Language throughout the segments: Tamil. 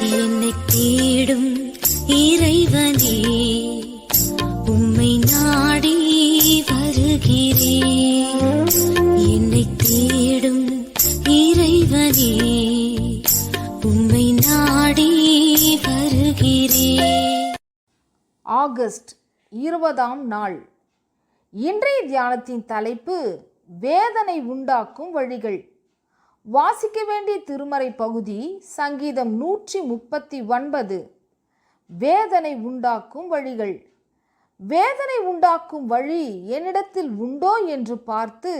என்னை தேடும் இறைவனே, உம்மை நாடி வருகிறேன். என்னை தேடும் இறைவனே, உம்மை நாடி வருகிறேன். ஆகஸ்ட் 20ஆம் நாள். இன்றைய தியானத்தின் தலைப்பு வேதனை உண்டாக்கும் வழிகள். வாசிக்க வேண்டிய திருமறை பகுதி சங்கீதம் 139. வேதனை உண்டாக்கும் வழிகள். வேதனை உண்டாக்கும் வழி என்னிடத்தில் உண்டோ என்று பார்த்து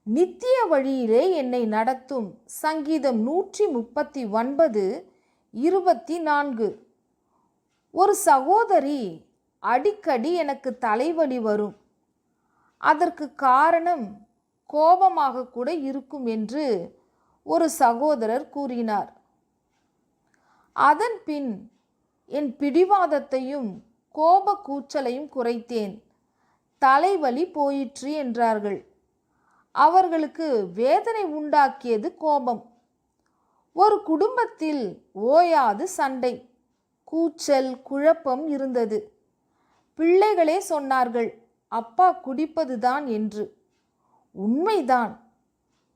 நித்திய வழியிலே என்னை நடத்தும். சங்கீதம் 139:24. ஒரு சகோதரி, அடிக்கடி எனக்கு தலைவலி வரும், அதற்கு காரணம் கோபமாக கூட இருக்கும் என்று ஒரு சகோதரர் கூறினார். அதன் பின் என் பிடிவாதத்தையும் கோப கூச்சலையும் குறைத்தேன், தலைவலி போயிற்று என்றார்கள். அவர்களுக்கு வேதனை உண்டாக்கியது கோபம். ஒரு குடும்பத்தில் ஓயாது சண்டை, கூச்சல், குழப்பம் இருந்தது. பிள்ளைகளே சொன்னார்கள், அப்பா குடிப்பதுதான் என்று. உண்மைதான்,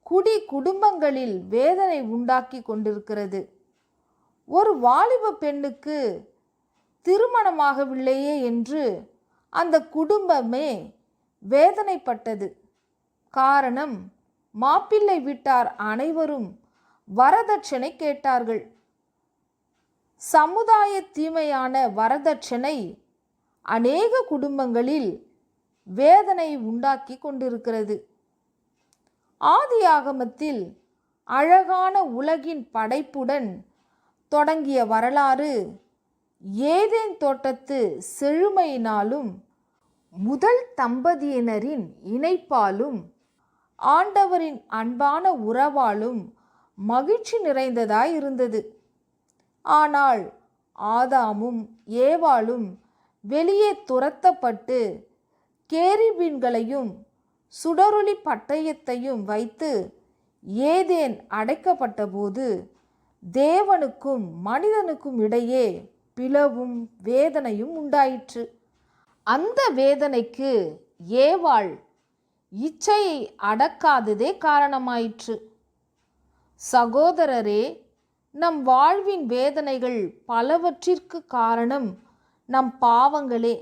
குடி குடும்பங்களில் வேதனை உண்டாக்கி கொண்டிருக்கிறது. ஒரு வாலிப பெண்ணுக்கு திருமணமாகவில்லையே என்று அந்த குடும்பமே வேதனைப்பட்டது. காரணம், மாப்பிள்ளை வீட்டார் அனைவரும் வரதட்சணை கேட்டார்கள். சமுதாய தீமையான வரதட்சணை அநேக குடும்பங்களில் வேதனை உண்டாக்கி கொண்டிருக்கிறது. ஆதியாகமத்தில் அழகான உலகின் படைப்புடன் தொடங்கிய வரலாறு ஏதேன் தோட்டத்து செழுமையினாலும் முதல் தம்பதியினரின் இணைப்பாலும் ஆண்டவரின் அன்பான உறவாலும் மகிழ்ச்சி நிறைந்ததாய் இருந்தது. ஆனால் ஆதாமும் ஏவாளும் வெளியே துரத்தப்பட்டு கேருபீன்களையும் சுடரொளி பட்டயத்தையும் வைத்து ஏதேன் அடைக்கப்பட்டபோது தேவனுக்கும் மனிதனுக்கும் இடையே பிளவும் வேதனையும் உண்டாயிற்று. அந்த வேதனைக்கு ஏவாள் இச்சையை அடக்காததே காரணமாயிற்று. சகோதரரே, நம் வாழ்வின் வேதனைகள் பலவற்றிற்கு காரணம் நம் பாவங்களே.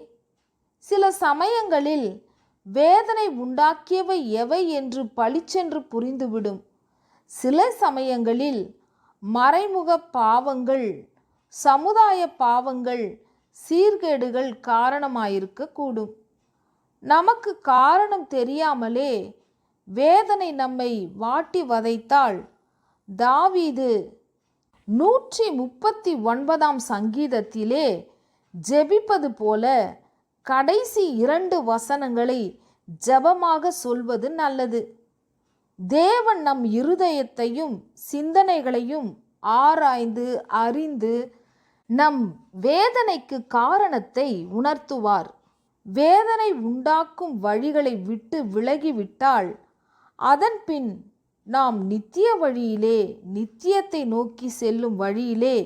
சில சமயங்களில் வேதனை உண்டாக்கியவை எவை என்று பளிச்சென்று புரிந்துவிடும். சில சமயங்களில் மறைமுக பாவங்கள், சமுதாய பாவங்கள், சீர்கேடுகள் காரணமாயிருக்கக்கூடும். நமக்கு காரணம் தெரியாமலே வேதனை நம்மை வாட்டி வதைத்தால் தாவீது 139ஆம் சங்கீதத்திலே ஜெபிப்பது போல கடைசி 2 வசனங்களை ஜெபமாக சொல்வது நல்லது. தேவன் நம் இருதயத்தையும் சிந்தனைகளையும் ஆராய்ந்து அறிந்து நம் வேதனைக்கு காரணத்தை உணர்த்துவார். வேதனை உண்டாக்கும் வழிகளை விட்டு விலகிவிட்டால் அதன் பின் நாம் நித்திய வழியிலே, நித்தியத்தை நோக்கி செல்லும் வழியிலே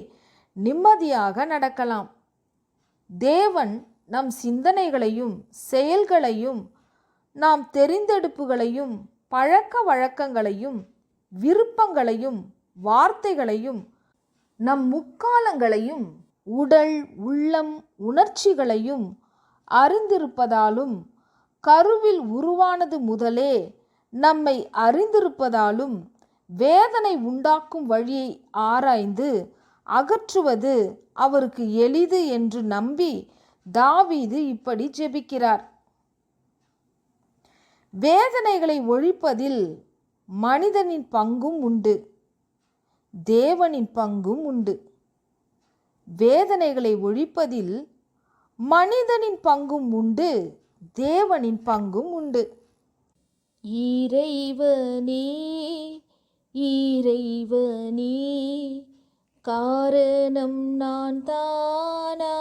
நிம்மதியாக நடக்கலாம். தேவன் நம் சிந்தனைகளையும் செயல்களையும், நாம் தெரிந்தெடுப்புகளையும், பழக்க வழக்கங்களையும், விருப்பங்களையும், வார்த்தைகளையும், நம் முக்காலங்களையும், உடல், உள்ளம், உணர்ச்சிகளையும் அறிந்திருப்பதாலும் கருவில் உருவானது முதலே நம்மை அறிந்திருப்பதாலும் வேதனை உண்டாக்கும் வழியை ஆராய்ந்து அகற்றுவது அவருக்கு எளிது என்று நம்பி தாவீது இப்படி ஜெபிக்கிறார். வேதனைகளை ஒழிப்பதில் மனிதனின் பங்கும் உண்டு, தேவனின் பங்கும் உண்டு. வேதனைகளை ஒழிப்பதில் மனிதனின் பங்கும் உண்டு, தேவனின் பங்கும் உண்டு. இறைவனே, இறைவனே, காரணம் நான் தானா?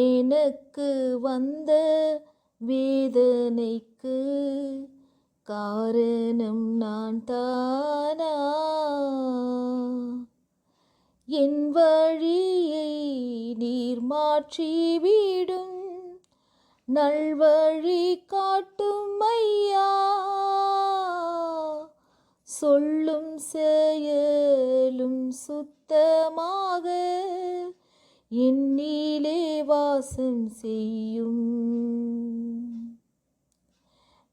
எனக்கு வந்த வேதனைக்கு காரணம் நான் தானா? என் வழியை நீர் மாற்றிவிடும், நல்வழி காட்டும் ஐயா. சொல்லும் செயலும் சுத்தமாக என்னிலே வாசம் செய்யும்.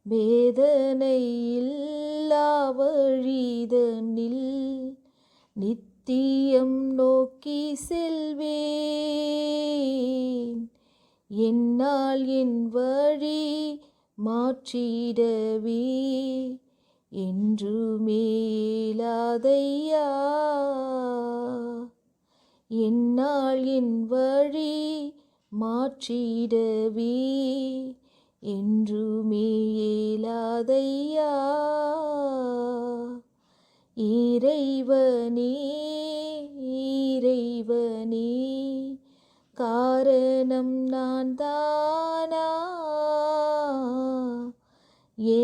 வேதனை இல்லா வழிதனில் நித்தியம் நோக்கி செல்வேன். என்னால் என் வழி மாற்றிடவே என்றுமே இயலாதையா. என்னால் என் வழி மாற்றிடவே என்றுமே இயலாதையா. இறைவனே இறைவனே, காரணம் நான் தானா?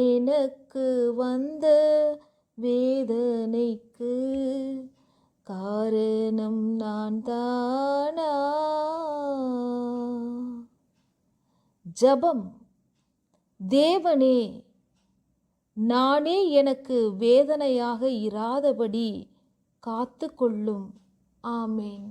எனக்கு வந்த வேதனைக்கு காரணம் நான் தானா? ஜெபம். தேவனே, நானே எனக்கு வேதனையாக இராதபடி காத்து கொள்ளும். ஆமேன்.